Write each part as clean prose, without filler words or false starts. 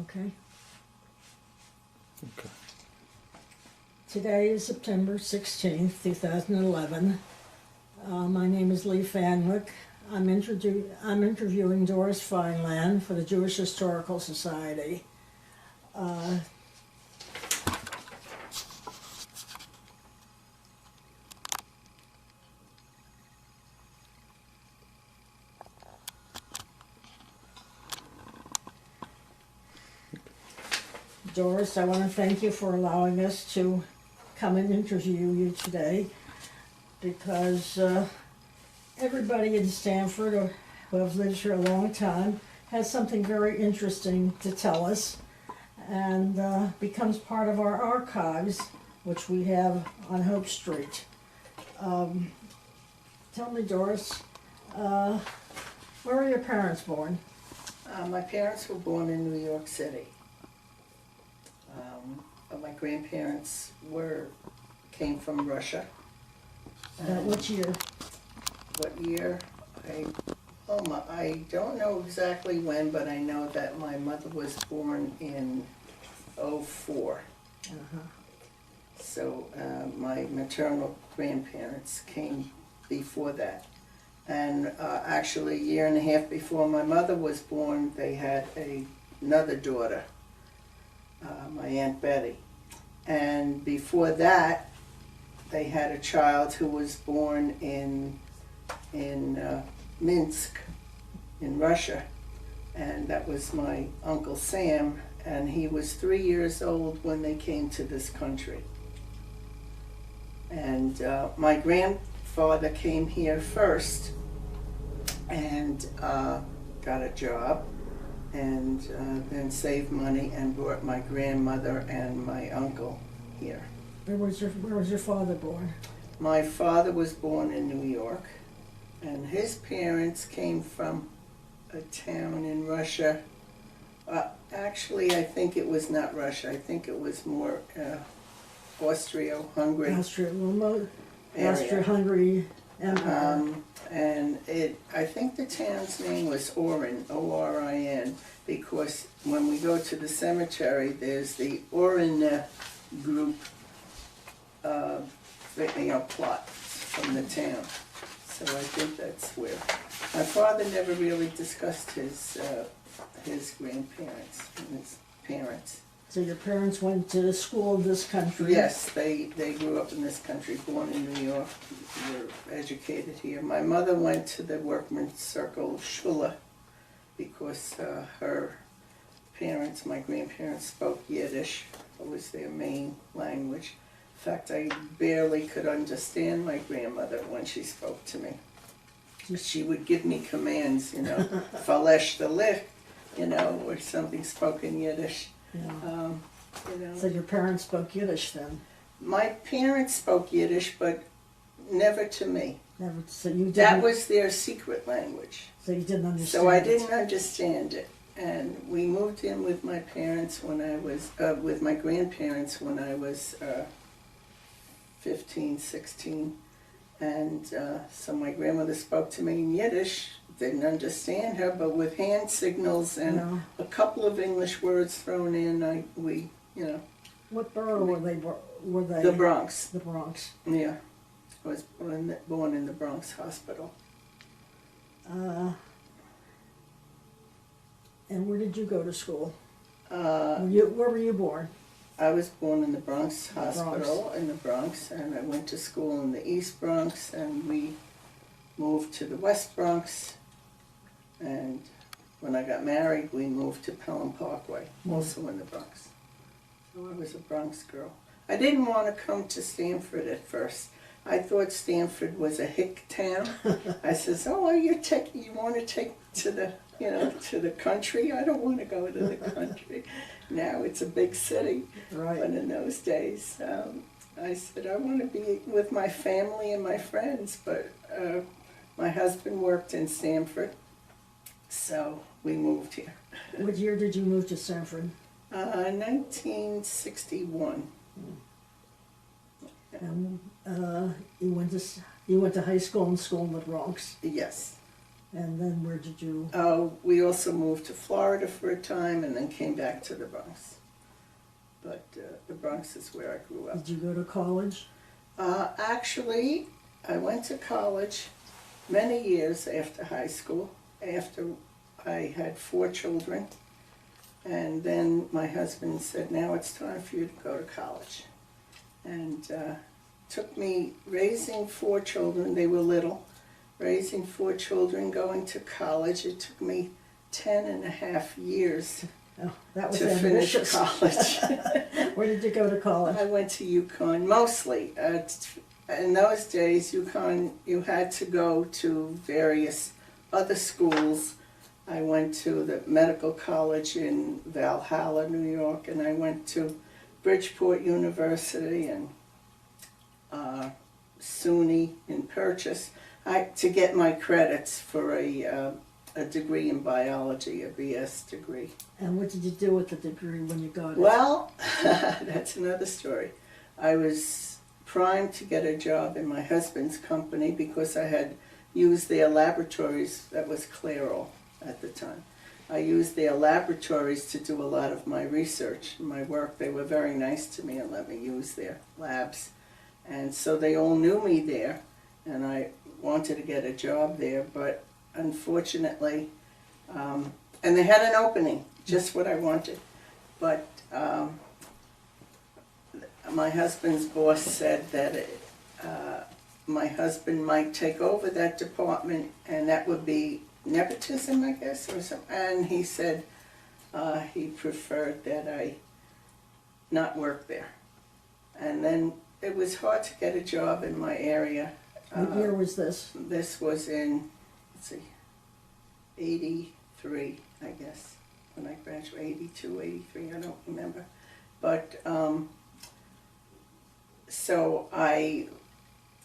Okay. Okay. Today is September 16th, 2011. My name is Lee Fanwick. I'm interviewing Doris Feinland for the Jewish Historical Society. Doris, I want to thank you for allowing us to come and interview you today, because everybody in Stamford who have lived here a long time has something very interesting to tell us, and becomes part of our archives, which we have on Hope Street. Tell me, Doris, where were your parents born? My parents were born in New York City. But my grandparents came from Russia. What year? What year? I don't know exactly when, but I know that my mother was born in '04. Uh-huh. So my maternal grandparents came before that. And actually a year and a half before my mother was born, they had another daughter, my Aunt Betty. And before that, they had a child who was born in Minsk, in Russia. And that was my Uncle Sam, and he was 3 years old when they came to this country. And my grandfather came here first and got a job, and then saved money and brought my grandmother and my uncle here. Where was your father born? My father was born in New York, and his parents came from a town in Russia. Actually, I think it was not Russia. I think it was more Austria-Hungary. Austria-Hungary Empire. And I think the town's name was Orin, O-R-I-N, because when we go to the cemetery, there's the Orin group, plot from the town. So I think that's where. My father never really discussed his grandparents and his parents. So your parents went to school in this country? Yes, they grew up in this country, born in New York, were educated here. My mother went to the workman's circle shul because her parents, my grandparents, spoke Yiddish. It was their main language. In fact, I barely could understand my grandmother when she spoke to me. She would give me commands, falesh the lich, or something spoken Yiddish. Yeah. So your parents spoke Yiddish then? My parents spoke Yiddish, but never to me. Never. So you didn't. That was their secret language. So you didn't understand. So I didn't understand it, and we moved in with my parents when I was with my grandparents when I was 15, 16, and so my grandmother spoke to me in Yiddish. Didn't understand her, but with hand signals and a couple of English words thrown in, What borough were they? The Bronx. The Bronx. Yeah, I was born in the Bronx Hospital. And where did you go to school? Where were you born? I was born in the Bronx Hospital in the Bronx, and I went to school in the East Bronx, and we moved to the West Bronx, and when I got married, we moved to Pelham Parkway, also in the Bronx. So I was a Bronx girl. I didn't want to come to Stamford at first. I thought Stamford was a hick town. I says, "Oh, you want to take to the, to the country? I don't want to go to the country." Now it's a big city, Right. But in those days, I said I want to be with my family and my friends. But my husband worked in Stamford, so we moved here. What year did you move to Stamford? 1961. And you went to high school and school in the Bronx. Yes. And then where did you? We also moved to Florida for a time and then came back to the Bronx. But the Bronx is where I grew up. Did you go to college? Actually, I went to college many years after high school, after I had 4 children. And then my husband said, now it's time for you to go to college. And took me raising 4 children, they were little, raising 4 children, going to college. It took me 10.5 years Oh, that was to finish ambitious. college. Where did you go to college? I went to UConn, mostly. In those days, UConn, you had to go to various other schools. I went to the medical college in Valhalla, New York, and I went to Bridgeport University and SUNY in Purchase to get my credits for a degree in biology, a BS degree. And what did you do with the degree when you got it? Well, that's another story. I was primed to get a job in my husband's company because I had used their laboratories. That was Clairol at the time. I used their laboratories to do a lot of my research, my work. They were very nice to me and let me use their labs. And so they all knew me there, and I wanted to get a job there, but unfortunately, and they had an opening, just what I wanted, but my husband's boss said that my husband might take over that department, and that would be nepotism, I guess, or something. And he said he preferred that I not work there. And then it was hard to get a job in my area. What year was this? This was in, let's see, 83, I guess, when I graduated, 82, 83, I don't remember. But, so I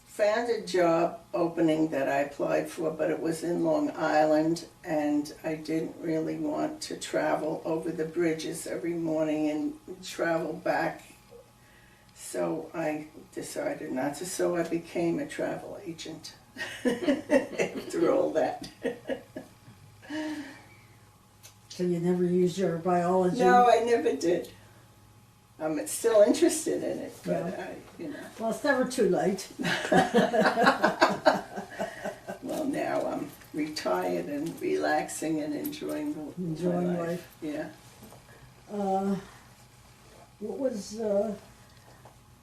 found a job opening that I applied for, but it was in Long Island, and I didn't really want to travel over the bridges every morning and travel back. So I decided not to, so I became a travel agent after all that. So you never used your biology? No, I never did. I'm still interested in it, but Yeah. you know. Well, it's never too late. Well, now I'm retired and relaxing and enjoying my life. Yeah.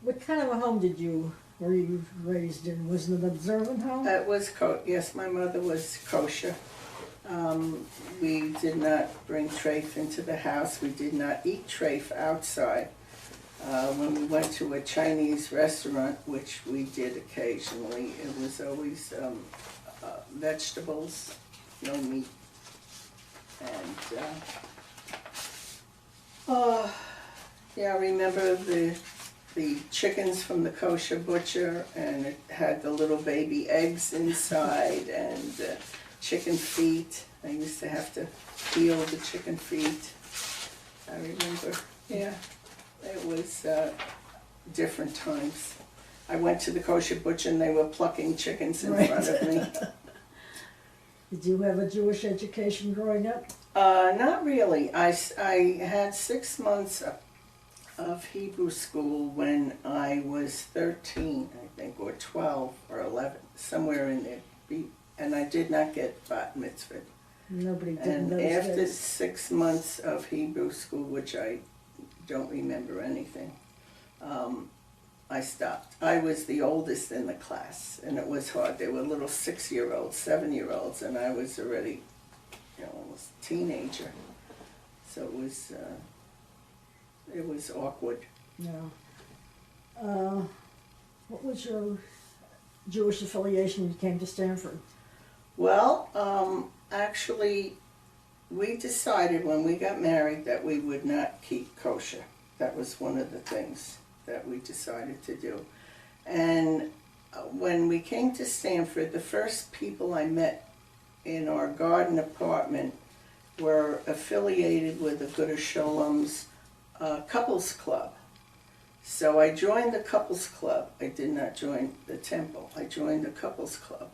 What kind of a home were you raised in? Was it an observant home? It was yes, my mother was kosher. We did not bring treif into the house. We did not eat treif outside. When we went to a Chinese restaurant, which we did occasionally, it was always vegetables, no meat. And yeah, I remember the chickens from the kosher butcher, and it had the little baby eggs inside, and chicken feet. I used to have to peel the chicken feet. I remember, yeah, it was different times. I went to the kosher butcher and they were plucking chickens in front of me. Did you have a Jewish education growing up? Not really. I had 6 months of Hebrew school when I was 13, I think, or 12 or 11, somewhere in there. And I did not get bat mitzvah. Nobody did. And in those after days. 6 months of Hebrew school, which I don't remember anything, I stopped. I was the oldest in the class, and it was hard. There were little 6-year-olds, 7-year-olds, and I was already, almost a teenager. So it was awkward. Yeah. What was your Jewish affiliation when you came to Stanford? Well, actually, we decided when we got married that we would not keep kosher. That was one of the things that we decided to do. And when we came to Stanford, the first people I met in our garden apartment were affiliated with the Good Sholom's couples club. So I joined the couples club. I did not join the temple. I joined the couples club.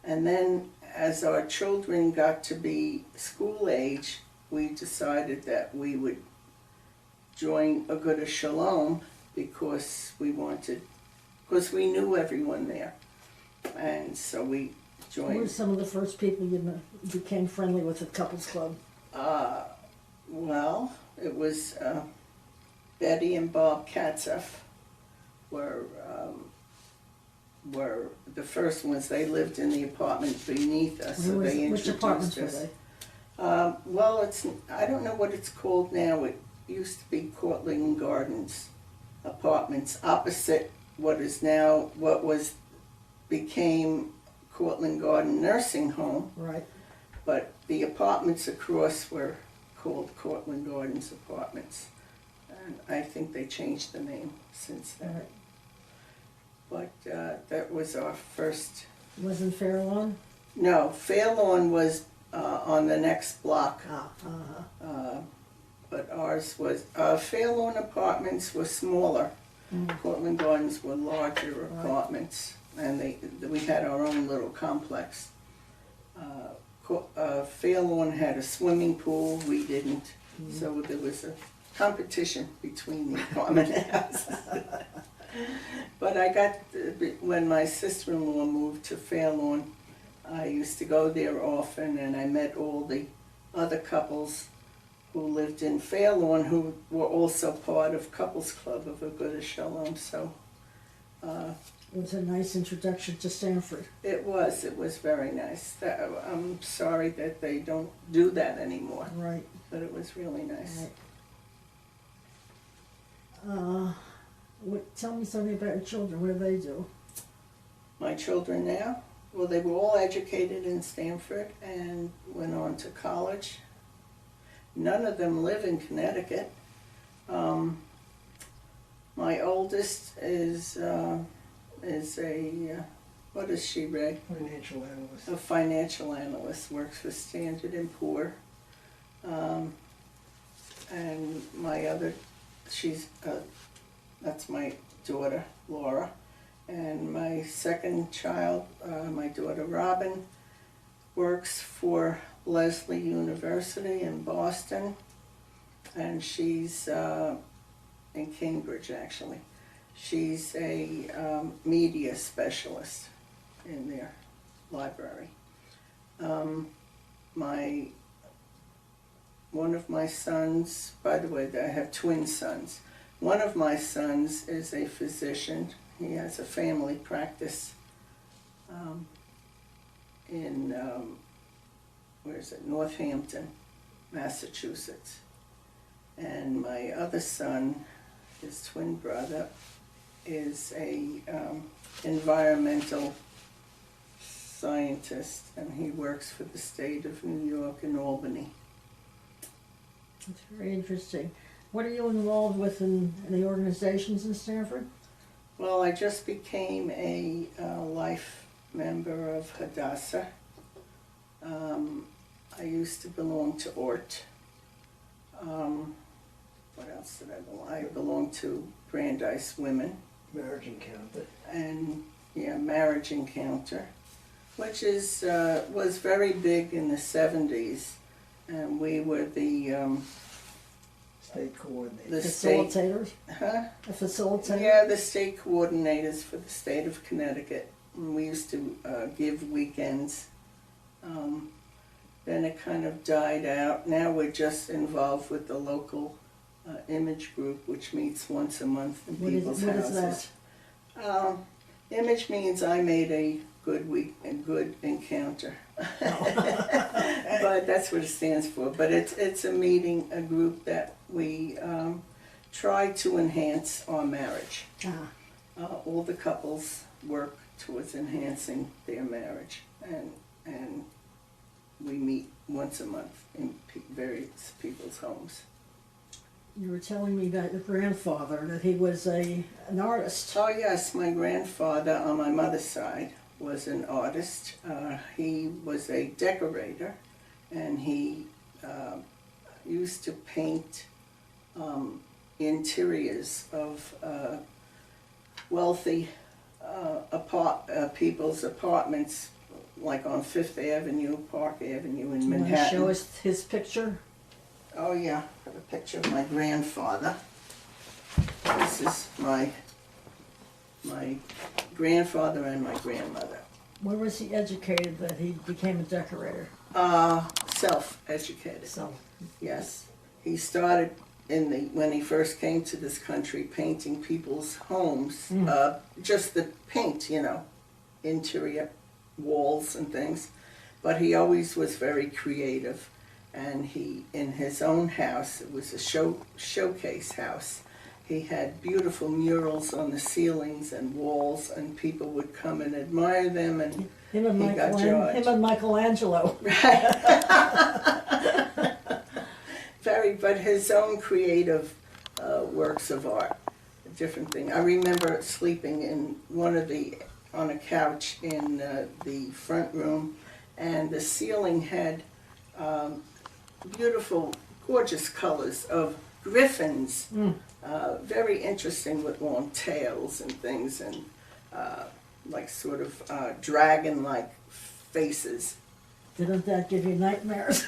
And then as our children got to be school age, we decided that we would join Aguda Shalom because we knew everyone there. And so we Who were joined. some of the first people you became friendly with at Couples Club? Well, it was Betty and Bob Katzeff were the first ones. They lived in the apartment beneath us, so they Which apartments introduced were us. they? Well, I don't know what it's called now. It used to be Cortland Gardens Apartments, opposite what became Cortland Garden Nursing Home, Right. but the apartments across were called Cortland Gardens Apartments. And I think they changed the name since then. Right. But that was our first. Wasn't Fairlawn? No, Fairlawn was on the next block. But ours was, Fairlawn Apartments were smaller. Cortland Gardens were larger apartments, and we had our own little complex. Fairlawn had a swimming pool, we didn't, so there was a competition between the apartment houses. But when my sister-in-law moved to Fairlawn, I used to go there often, and I met all the other couples who lived in Faylawn, who were also part of Couples Club of Aguda Shalom. So It was a nice introduction to Stanford. it was very nice. I'm sorry that they don't do that anymore, Right. but it was really nice. Right. Tell me something about your children. What do they do? My children now, well, they were all educated in Stanford and went on to college. None of them live in Connecticut. My oldest is a, what is she, Ray? Financial analyst. A financial analyst, works for Standard & Poor. And my other, that's my daughter, Laura. And my second child, my daughter Robin, works for Lesley University in Boston, and she's in Cambridge actually. She's a media specialist in their library. One of my sons, by the way, I have twin sons. One of my sons is a physician. He has a family practice in Northampton, Massachusetts. And my other son, his twin brother, is a environmental scientist, and he works for the state of New York in Albany. It's very interesting. What are you involved with in the organizations in Stanford? Well, I just became a life member of Hadassah. I used to belong to ORT. What else did I belong? I belonged to Brandeis Women. Marriage Encounter. And Marriage Encounter, which was very big in the 70s, and we were the State coordinator. the state, Facilitators? huh? A facilitator? Yeah, the state coordinators for the state of Connecticut. And we used to give weekends. Then it kind of died out. Now we're just involved with the local image group, which meets once a month in people's houses. What is that? Image means I made a good encounter. But that's what it stands for. But it's a group that we try to enhance our marriage. All the couples work towards enhancing their marriage, and we meet once a month in various people's homes. You were telling me about your grandfather, that he was an artist. Oh yes, my grandfather on my mother's side was an artist. He was a decorator, and he used to paint interiors of people's apartments, like on Fifth Avenue, Park Avenue in You want to Manhattan. show us his picture? Oh yeah, I have a picture of my grandfather. This is my grandfather and my grandmother. Where was he educated that he became a decorator? Self-educated. So, Yes, he started when he first came to this country painting people's homes. Just the paint, interior walls and things. But he always was very creative, and he, in his own house, it was a showcase house. He had beautiful murals on the ceilings and walls, and people would come and admire them, and him and he got charged. him and Michelangelo. But his own creative works of art, a different thing. I remember sleeping on a couch in the front room, and the ceiling had beautiful, gorgeous colors of griffins, very interesting with long tails and things, and like sort of dragon-like faces. Didn't that give you nightmares?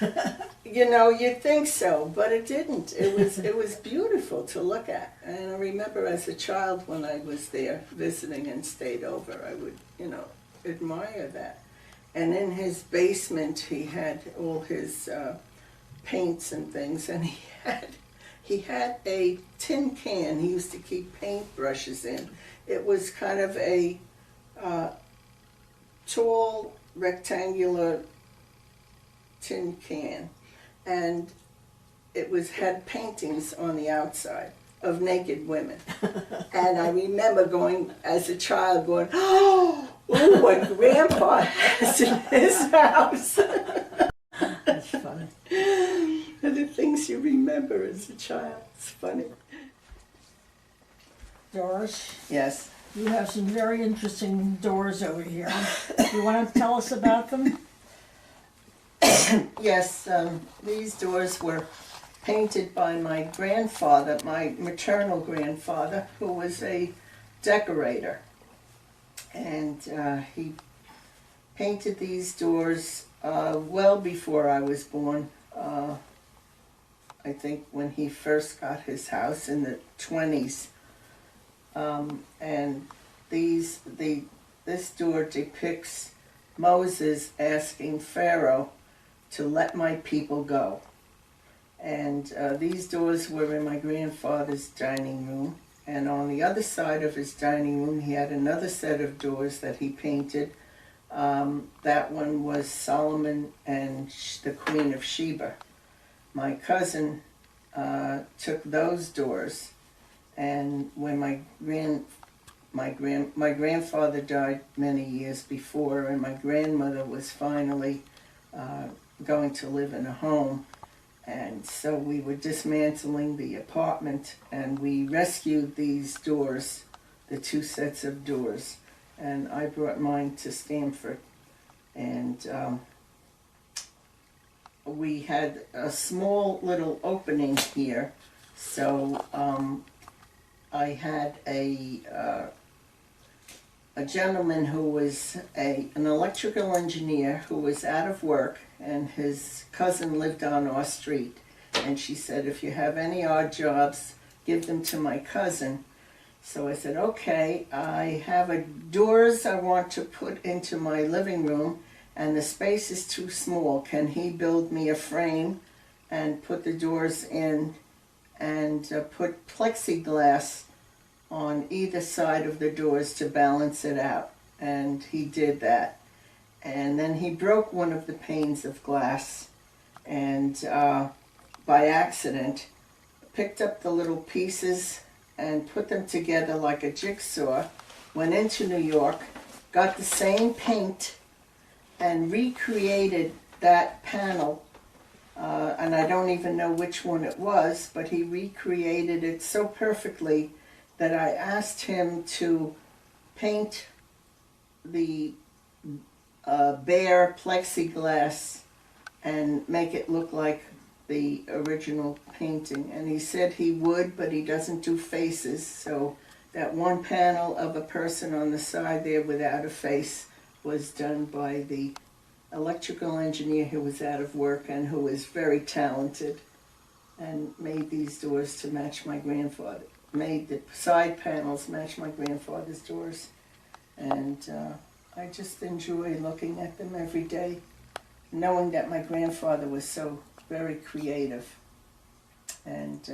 You'd think so, but it didn't. It was beautiful to look at. And I remember as a child when I was there visiting and stayed over, I would, admire that. And in his basement, he had all his paints and things, and he had a tin can he used to keep paintbrushes in. It was kind of a tall, rectangular tin can, and it had paintings on the outside of naked women. And I remember going, as a child, going, oh, what Grandpa has in his house. That's funny. And the things you remember as a child, it's funny. Doris, Yes. you have some very interesting doors over here. You want to tell us about them? Yes, these doors were painted by my grandfather, my maternal grandfather, who was a decorator. And he painted these doors well before I was born. I think when he first got his house in the 20s. And this door depicts Moses asking Pharaoh to let my people go. And these doors were in my grandfather's dining room. And on the other side of his dining room, he had another set of doors that he painted. That one was Solomon and the Queen of Sheba. My cousin took those doors, and when my grandfather died many years before, and my grandmother was finally going to live in a home, and so we were dismantling the apartment, and we rescued these doors, the two sets of doors, and I brought mine to Stamford, and we had a small little opening here, so I had a gentleman who was an electrical engineer who was out of work, and his cousin lived on our street. And she said, if you have any odd jobs, give them to my cousin. So I said, okay, I have doors I want to put into my living room, and the space is too small. Can he build me a frame and put the doors in and put plexiglass on either side of the doors to balance it out? And he did that. And then he broke one of the panes of glass, and by accident picked up the little pieces and put them together like a jigsaw, went into New York, got the same paint, and recreated that panel. And I don't even know which one it was, but he recreated it so perfectly that I asked him to paint the bare plexiglass and make it look like the original painting. And he said he would, but he doesn't do faces, so that one panel of a person on the side there without a face, was done by the electrical engineer who was out of work and who was very talented, and made these doors to match my grandfather. Made the side panels match my grandfather's doors. And I just enjoy looking at them every day, knowing that my grandfather was so very creative. And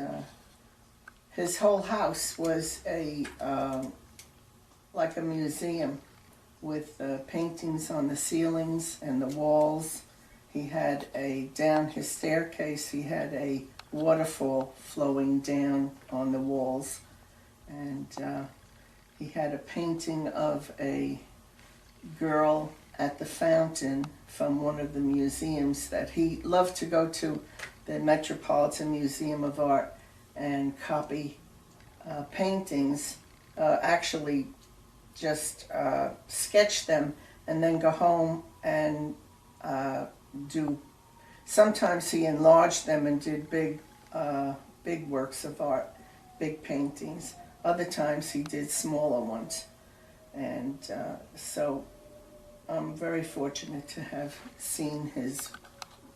his whole house was like a museum with paintings on the ceilings and the walls. He had down his staircase, he had a waterfall flowing down on the walls. And he had a painting of a girl at the fountain from one of the museums that he loved to go to, the Metropolitan Museum of Art, and copy paintings, actually just sketch them and then go home and do. Sometimes he enlarged them and did big works of art, big paintings. Other times he did smaller ones. And so I'm very fortunate to have seen his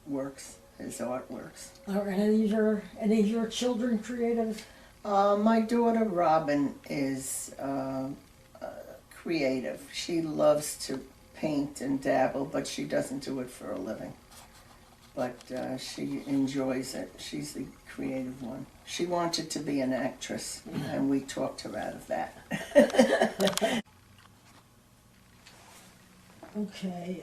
works, his artworks. Are any of your children creative? My daughter Robin is creative. She loves to paint and dabble, but she doesn't do it for a living. But she enjoys it. She's the creative one. She wanted to be an actress, and we talked her out of that. Okay,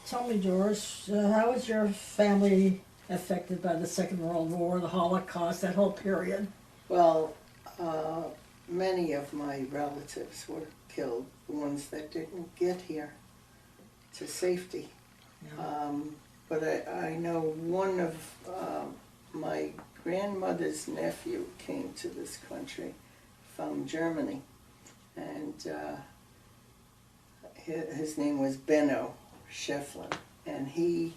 tell me, Doris, how was your family affected by the Second World War, the Holocaust, that whole period? Well, many of my relatives were killed, the ones that didn't get here to safety. Yeah. But I know one of my grandmother's nephew came to this country from Germany, and his name was Benno Schefflin, and he,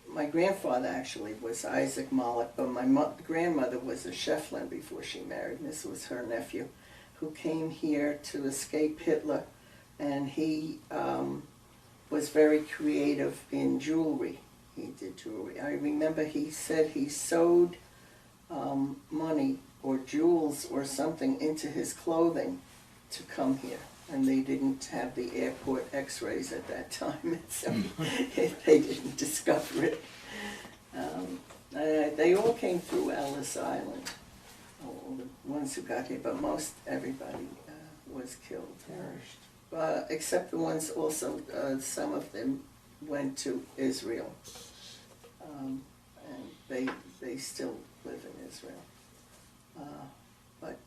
my grandfather actually was Isaac Moloch, but my grandmother was a Schefflin before she married, and this was her nephew, who came here to escape Hitler, and he was very creative in jewelry. He did jewelry. I remember he said he sewed money or jewels or something into his clothing to come here. And they didn't have the airport x-rays at that time, so they didn't discover it. They all came through Ellis Island, all the ones who got here, but most everybody was killed. Perished. Except the ones also, some of them went to Israel, and they still live in Israel. But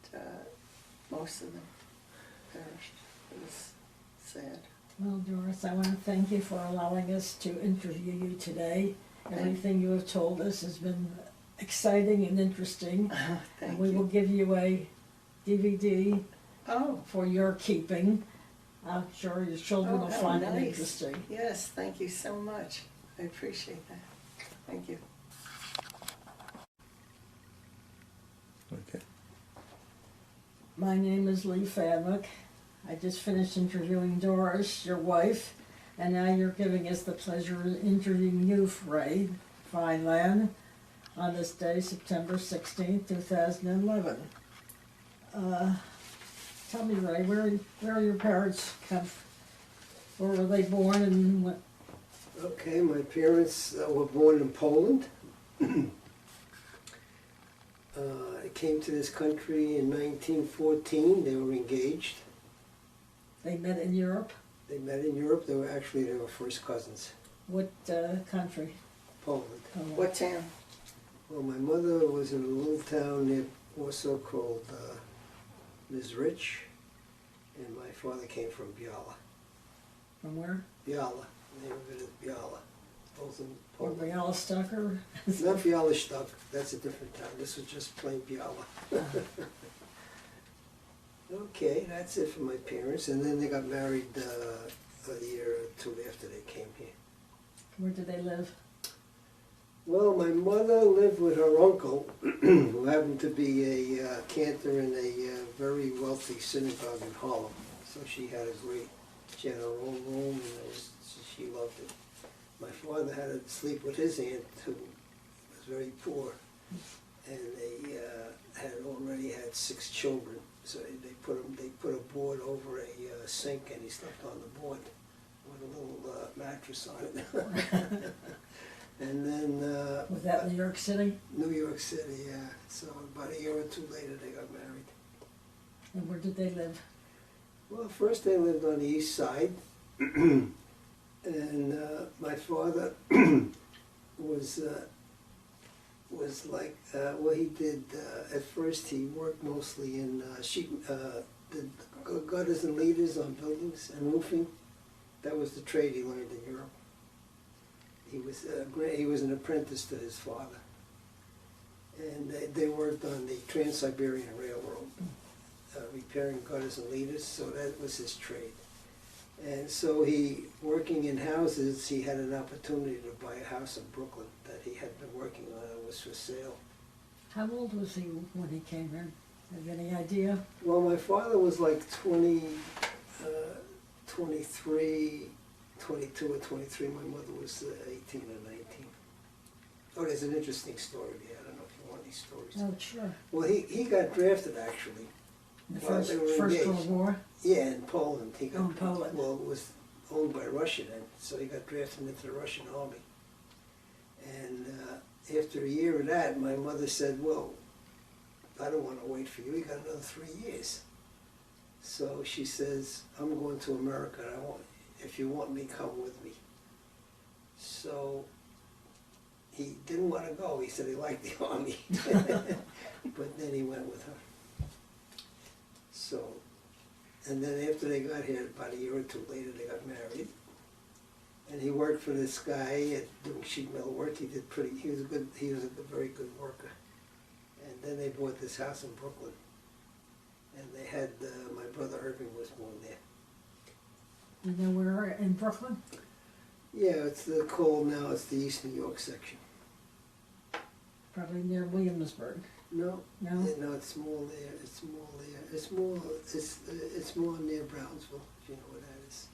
most of them perished. It was sad. Well, Doris, I want to thank you for allowing us to interview you today. Everything you have told us has been exciting and interesting. Thank We you. will give you a DVD Oh. for your keeping. I'm sure your children will how find it nice. interesting. Yes, thank you so much. I appreciate that. Thank you. Okay. My name is Lee Fanwick. I just finished interviewing Doris, your wife, and now you're giving us the pleasure of interviewing you, Ray Feinland, on this day, September 16th, 2011. Tell me, Ray, where are your parents come from? Where were they born and what? Okay, my parents were born in Poland. I came to this country in 1914. They were engaged. They met in Europe? They met in Europe. They were first cousins. What country? Poland. What town? Well, my mother was in a little town near Warsaw called Rich, and my father came from Biala. From where? Biala, neighborhood of Biala, both in Or Poland. Bialystok? Not Bialystok, that's a different town. This was just plain Biala. Okay, that's it for my parents, and then they got married a year or two after they came here. Where did they live? Well, my mother lived with her uncle, who happened to be a cantor in a very wealthy synagogue in Harlem. So she had a great She had her own room, and she loved it. My father had to sleep with his aunt, who was very poor, and they had already had 6 children. So they put a board over a sink, and he slept on the board with a little mattress on it. And then Was that New York City? New York City, yeah. So about a year or 2 later, they got married. And where did they live? Well, first they lived on the east side, and my father was like, well, he did, at first he worked mostly in did gutters and leaders on buildings and roofing. That was the trade he learned in Europe. He was an apprentice to his father, and they worked on the Trans-Siberian Railroad, repairing gutters and leaders, so that was his trade. And so working in houses, he had an opportunity to buy a house in Brooklyn that he had been working on. It was for sale. How old was he when he came in? Have you any idea? Well, my father was like 23, 22 or 23. My mother was 18 or 19. Oh, there's an interesting story there. I don't know if you want these stories. Oh, sure. Well, he got drafted, actually. The Well, First they were World engaged. War? Yeah, in Poland. He got, Oh, in Poland. Well, it was owned by Russia then, so he got drafted into the Russian army. And after a year of that, my mother said, well, I don't want to wait for you. You got another 3 years. So she says, I'm going to America, and if you want me, come with me. So he didn't want to go. He said he liked the army. But then he went with her. So, and then after they got here, about a year or 2 later, they got married. And he worked for this guy doing sheet metal work. He was a very good worker. And then they bought this house in Brooklyn. And they had, my brother Irving was born there. And then we're in Brooklyn? Yeah, it's called now, it's the East New York section. Probably near Williamsburg. No, No? no, it's more there, it's more there. It's more near Brownsville, if you know where that is.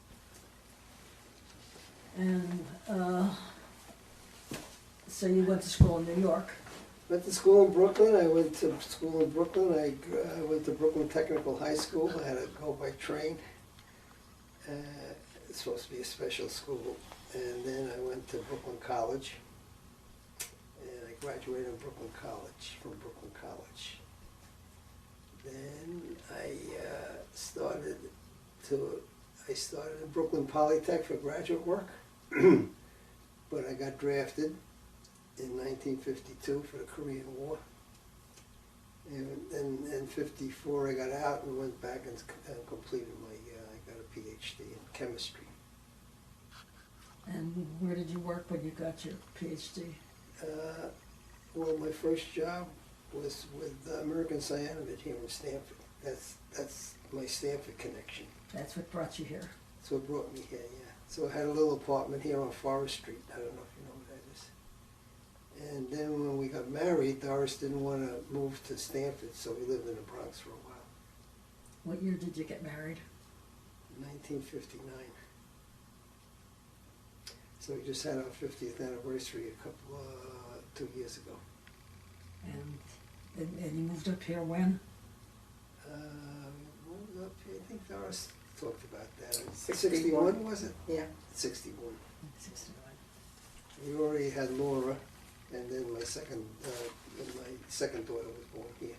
And so you went to school in New York? Went to school in Brooklyn. I went to school in Brooklyn. I went to Brooklyn Technical High School. I had to go by train. It's supposed to be a special school. And then I went to Brooklyn College. And I graduated from Brooklyn College. Then I started at Brooklyn Polytech for graduate work. But I got drafted in 1952 for the Korean War. And then in 54 I got out and went back and completed I got a PhD in chemistry. And where did you work when you got your PhD? Well, my first job was with American Cyanamid here in Stamford. That's my Stamford connection. That's what brought you here. That's what brought me here, yeah. So I had a little apartment here on Forest Street. I don't know if you know what that is. And then when we got married, Doris didn't want to move to Stamford, so we lived in the Bronx for a while. What year did you get married? 1959. So we just had our 50th anniversary 2 years ago. And you moved up here when? Moved up here, I think Doris talked about that. 61. Was it? Yeah. 61. 69. We already had Laura, and then my second daughter was born here.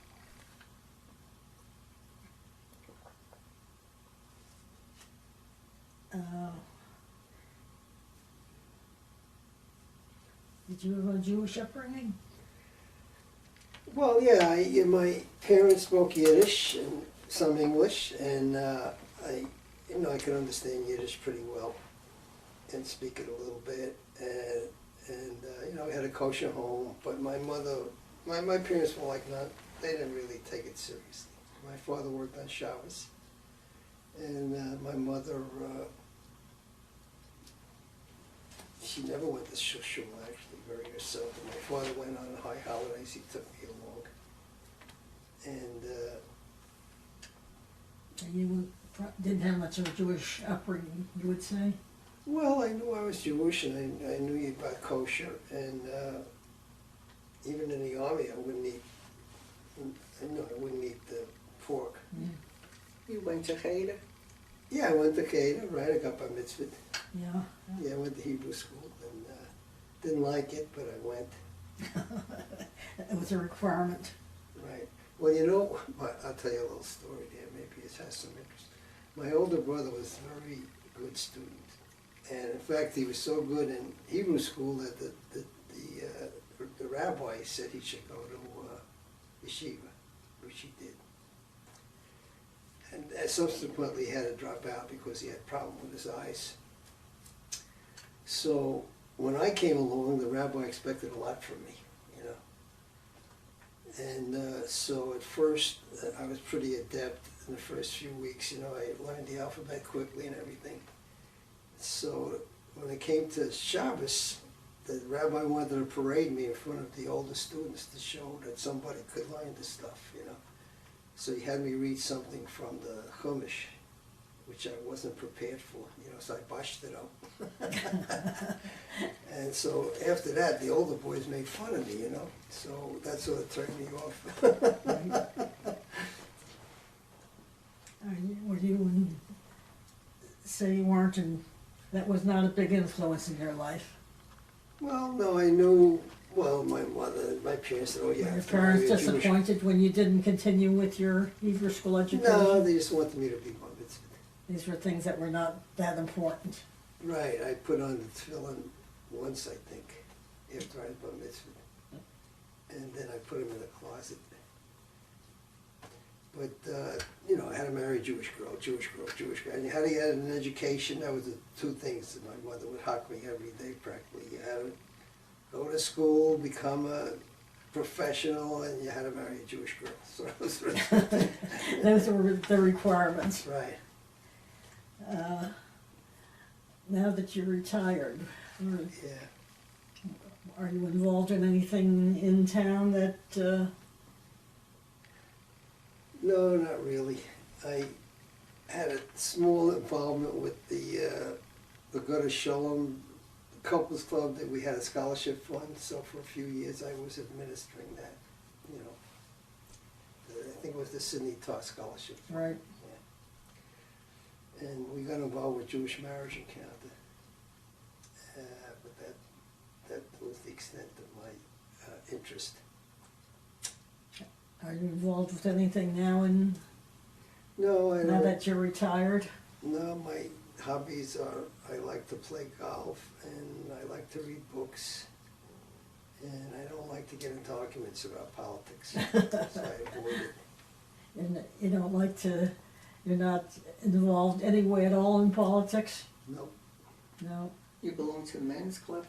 Did you have a Jewish upbringing? Well, yeah, my parents spoke Yiddish and some English, and I can understand Yiddish pretty well and speak it a little bit. And I had a kosher home, but my parents were like they didn't really take it seriously. My father worked on Shabbos, and my mother, she never went to shul actually, very herself. And my father went on high holidays, he took me along. And And you didn't have much of a Jewish upbringing, you would say? Well, I knew I was Jewish, and I knew you about kosher, and even in the army, I wouldn't eat. I wouldn't eat the pork. You went to Cheder? Yeah, I went to Cheder, right? I got bar mitzvah. Yeah. Yeah, I went to Hebrew school, and didn't like it, but I went. It was a requirement. Right. Well, you know, I'll tell you a little story there. Maybe it has some interest. My older brother was a very good student, and in fact, he was so good in Hebrew school that the rabbi said he should go to yeshiva, which he did. And subsequently, he had to drop out because he had a problem with his eyes. So when I came along, the rabbi expected a lot from me, you know. And so at first, I was pretty adept in the first few weeks. You know, I learned the alphabet quickly and everything. So when it came to Shabbos, the rabbi wanted to parade me in front of the older students to show that somebody could learn this stuff, you know. So he had me read something from the Chumash, which I wasn't prepared for, you know, so I botched it up. And so after that, the older boys made fun of me, you know, so that sort of turned me off. Would you say you weren't, and that was not a big influence in your life? Well, no, I knew, well, my mother, my parents said, oh, yeah. Were your parents disappointed when you didn't continue with your Hebrew school education? No, they just wanted me to be bar mitzvah. These were things that were not that important. Right, I put on the tefillin once, I think, after I had bar mitzvah. And then I put them in the closet. But, you know, I had to marry a Jewish girl. And you had to get an education. That was the two things that my mother would hock me every day practically. You had to go to school, become a professional, and you had to marry a Jewish girl. So those were Those were the requirements. right. Now that you're retired, Yeah. are you involved in anything in town that... No, not really. I had a small involvement with the Gutter Shalom Couples Club, that we had a scholarship fund, so for a few years I was administering that, you know. I think it was the Sidney Tarr Scholarship Fund. Right. Yeah. And we got involved with Jewish marriage in Canada. But that was the extent of my interest. Are you involved with anything now No, I now don't. that you're retired? No, my hobbies are, I like to play golf, and I like to read books, and I don't like to get into arguments about politics, so I avoid it. And you don't like to, you're not involved anyway at all in politics? Nope. No? You belong to the men's club?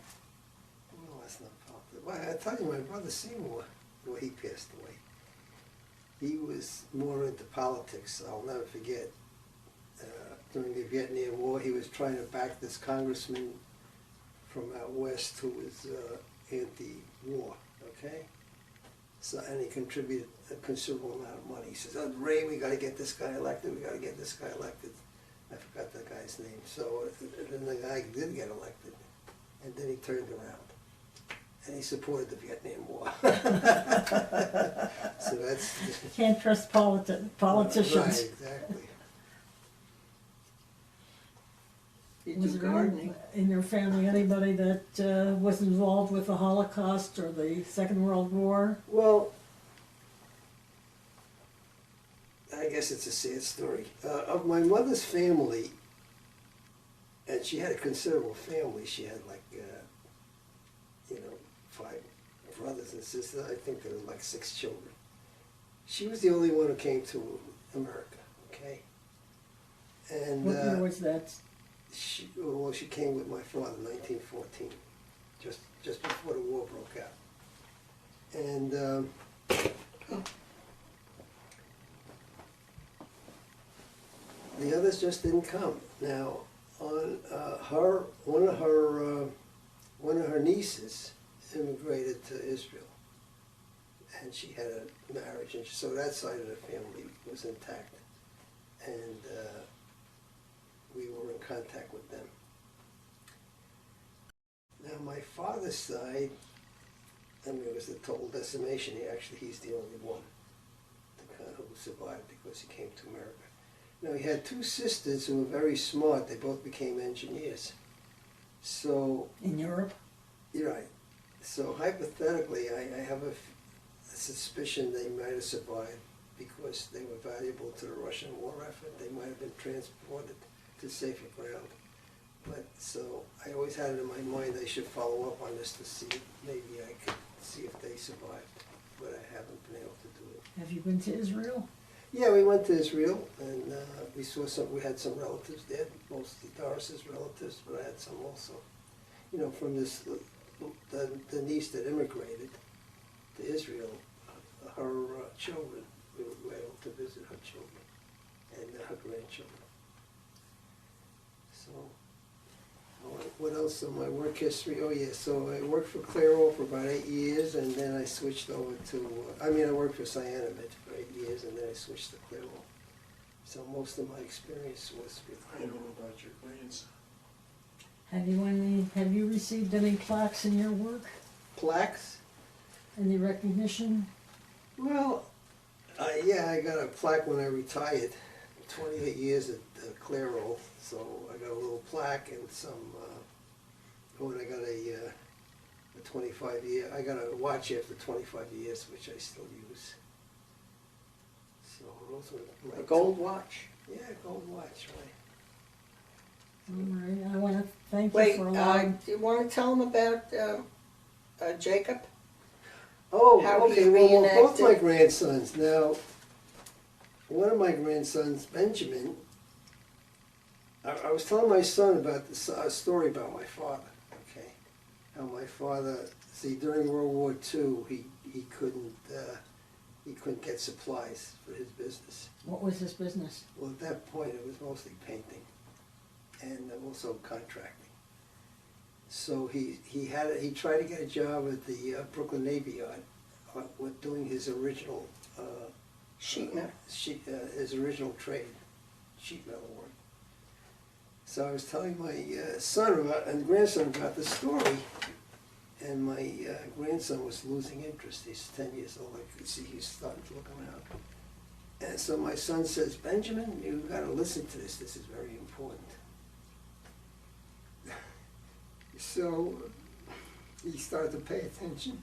Well, that's not politics. Well, I tell you, my brother Seymour, well, he passed away. He was more into politics. I'll never forget, during the Vietnam War, he was trying to back this congressman from out west who was anti-war, okay? So, and he contributed a considerable amount of money. He says, oh, Ray, we gotta get this guy elected, we gotta get this guy elected. I forgot that guy's name. So then the guy did get elected, and then he turned around. And he supported the Vietnam War. So that's... Can't trust politicians. Right, exactly. You Was do there gardening? in your family anybody that was involved with the Holocaust or the Second World War? Well, I guess it's a sad story. Of my mother's family, and she had a considerable family, she had like, you know, 5 brothers and sisters. I think there was like 6 children. She was the only one who came to America, okay? And What year was that? she came with my father in 1914, just before the war broke out. And the others just didn't come. Now, on one of her nieces immigrated to Israel, and she had a marriage, and so that side of the family was intact. And we were in contact with them. Now my father's side, I mean, it was a total decimation. He's the only one who survived because he came to America. Now he had two sisters who were very smart. They both became engineers. So In Europe? you're right. So hypothetically, I have a suspicion they might have survived because they were valuable to the Russian war effort. They might have been transported to safer ground. But so I always had it in my mind I should follow up on this to see if maybe I could see if they survived. But I haven't been able to do it. Have you been to Israel? Yeah, we went to Israel and we saw some. We had some relatives there, mostly Doris's relatives, but I had some also. You know, from this the niece that immigrated to Israel, her children. We were able to visit her children and her grandchildren. So, what else in my work history? Oh yeah, so I worked for Clairol for about 8 years, and then I switched over to. I worked for Cyanamid for 8 years, and then I switched to Clairol. So most of my experience was with I know about your grandson. Have you received any plaques in your work? plaques. Any recognition? Well, yeah, I got a plaque when I retired. 28 years at Clairol, so I got a little plaque and some. When I got a 25-year, I got a watch after 25 years, which I still use. So those were A gold watch. Yeah, gold watch, right? All right, I want to thank you Wait, for allowing. do you want to tell them about Jacob? Oh, How okay. he Well, both my reenacted. grandsons. Now, one of my grandsons, Benjamin. I was telling my son about this story about my father. Okay, how my father. See, during World War II, he couldn't get supplies for his business. What was his business? Well, at that point, it was mostly painting, and also contracting. So he tried to get a job at the Brooklyn Navy Yard with doing his original Sheet metal. his original trade, sheet metal work. So I was telling my son and grandson about the story, and my grandson was losing interest. He's 10 years old. I could see he's starting to look around. And so my son says, "Benjamin, you've got to listen to this. This is very important." So he started to pay attention,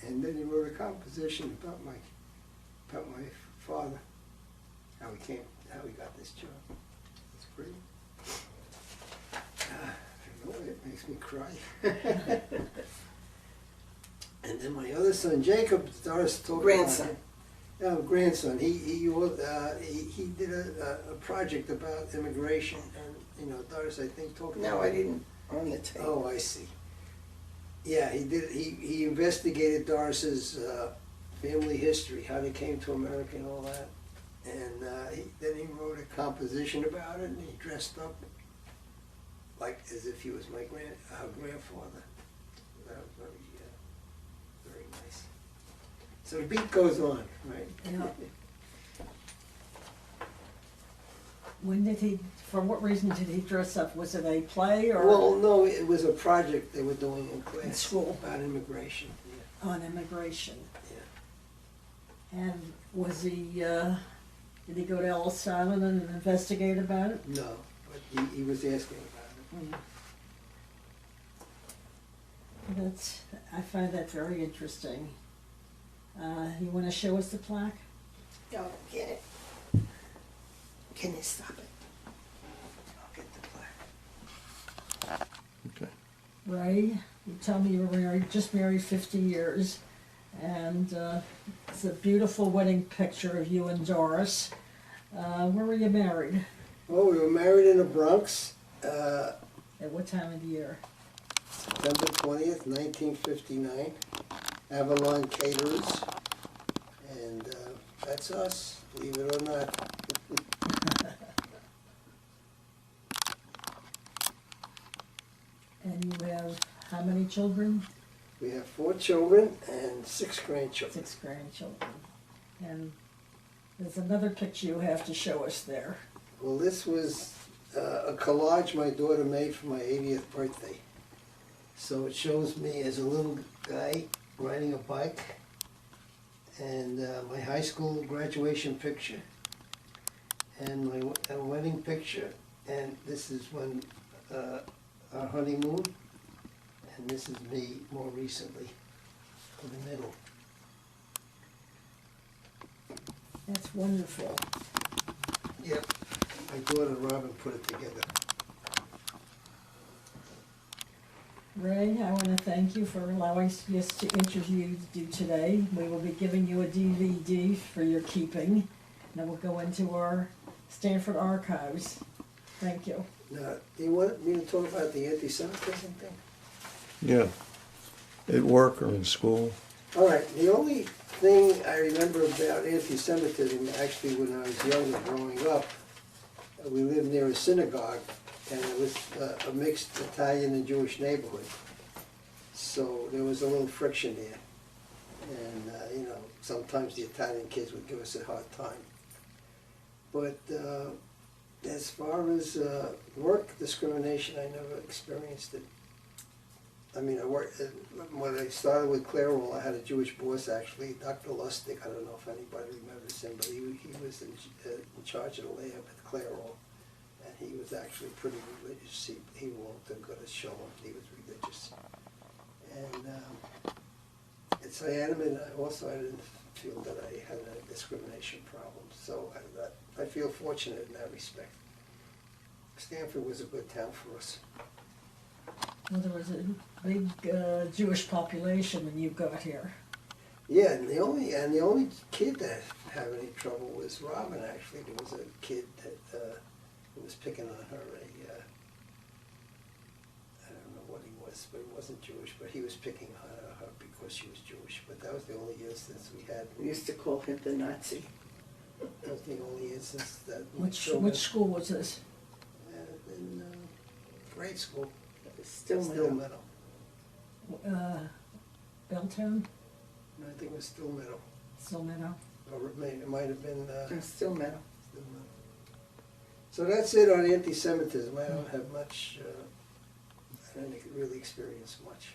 and then he wrote a composition about my father, how he got this job. It's great. I know it makes me cry. And then my other son, Jacob, Doris talked Grandson. about him. No, grandson. He did a project about immigration, and Doris, I think, talked about. No, I didn't. On the tape. Oh, I see. Yeah, he did. He investigated Doris's family history, how they came to America and all that, and then he wrote a composition about it, and he dressed up like as if he was my grandfather. That was very nice. So the beat goes on, right? Yeah. For what reason did he dress up? Was it a play or Well, no, it was a project they were doing in class. In school. About immigration. Yeah. on immigration? Yeah. And was he, did he go to Ellis Island and investigate about it? No, but he was asking about it. I find that very interesting. You want to show us the plaque? No, get it. Can you stop it? I'll get the plaque. Okay. Ray, you tell me you were just married 50 years, and it's a beautiful wedding picture of you and Doris. Where were you married? Well, we were married in the Bronx, At what time of the year? September 20th, 1959. Avalon Caterers. And that's us, believe it or not. And you have how many children? We have 4 children and 6 grandchildren. 6 grandchildren. And there's another picture you have to show us there. Well, this was a collage my daughter made for my 80th birthday. So it shows me as a little guy riding a bike, and my high school graduation picture, and my wedding picture, and this is when our honeymoon, and this is me more recently, in the middle. That's wonderful. Yep, my daughter Robin put it together. Ray, I want to thank you for allowing us to interview you today. We will be giving you a DVD for your keeping, and it will go into our Stanford archives. Thank you. Now, do you want me to talk about the anti-Semitism thing? Yeah. At work or in school? All right, the only thing I remember about anti-Semitism, actually when I was younger, growing up, we lived near a synagogue, and it was a mixed Italian and Jewish neighborhood. So there was a little friction there. And, you know, sometimes the Italian kids would give us a hard time. But as far as work discrimination, I never experienced it. I mean, when I started with Clairol, I had a Jewish boss actually, Dr. Lustig. I don't know if anybody remembers him, but he was in charge of the lab at Clairol. And he was actually pretty religious. He won't go to show him. He was religious. And at Cyanamid, I didn't feel that I had a discrimination problem. So I feel fortunate in that respect. Stanford was a good town for us. Well, there was a big Jewish population when you got here. Yeah, and the only kid that had any trouble was Robin. Actually, there was a kid that who was picking on her. I don't know what he was, but he wasn't Jewish. But he was picking on her because she was Jewish. But that was the only instance we had. We used to call him the Nazi. That was the only instance that. Which school was this? In grade school. Still Meadow. Belltown? No, I think it was Still Meadow. Still Meadow? Or it might have been Still Meadow. Still Meadow. So that's it on anti-Semitism. I don't have much. I didn't really experience much.